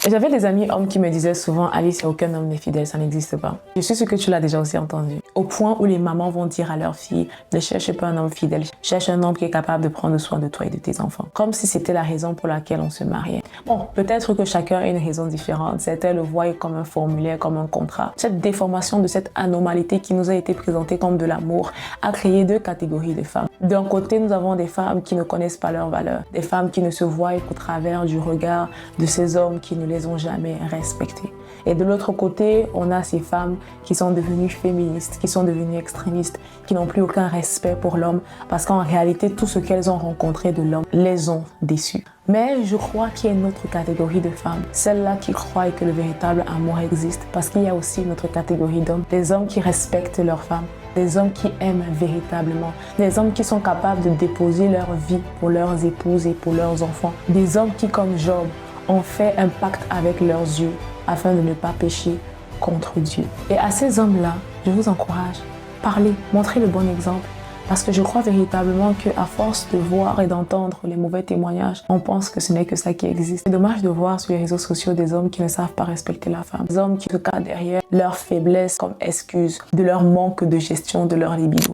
J'avais des amis hommes qui me disaient souvent « Alice, il n'y a aucun homme n'est fidèle, ça n'existe pas ». Je suis sûre que tu l'as déjà aussi entendu. Au point où les mamans vont dire à leurs filles « Ne cherche pas un homme fidèle, cherche un homme qui est capable de prendre soin de toi et de tes enfants ». Comme si c'était la raison pour laquelle on se mariait. Bon, peut-être que chacun a une raison différente. Certains le voient comme un formulaire, comme un contrat. Cette déformation de cette anormalité qui nous a été présentée comme de l'amour a créé deux catégories de femmes. D'un côté, nous avons des femmes qui ne connaissent pas leur valeur. Des femmes qui ne se voient qu'au travers du regard de ces hommes qui ne les ont jamais respectées. Et de l'autre côté, on a ces femmes qui sont devenues féministes, qui sont devenues extrémistes, qui n'ont plus aucun respect pour l'homme parce qu'en réalité, tout ce qu'elles ont rencontré de l'homme les ont déçues. Mais je crois qu'il y a une autre catégorie de femmes, celles-là qui croient que le véritable amour existe parce qu'il y a aussi une autre catégorie d'hommes, des hommes qui respectent leurs femmes, des hommes qui aiment véritablement, des hommes qui sont capables de déposer leur vie pour leurs épouses et pour leurs enfants, des hommes qui, comme Job, ont fait un pacte avec leurs yeux afin de ne pas pécher contre Dieu. Et à ces hommes-là, je vous encourage, parlez, montrez le bon exemple. Parce que je crois véritablement qu'à force de voir et d'entendre les mauvais témoignages, on pense que ce n'est que ça qui existe. C'est dommage de voir sur les réseaux sociaux des hommes qui ne savent pas respecter la femme. Des hommes qui se cachent derrière leur faiblesse comme excuse de leur manque de gestion de leur libido.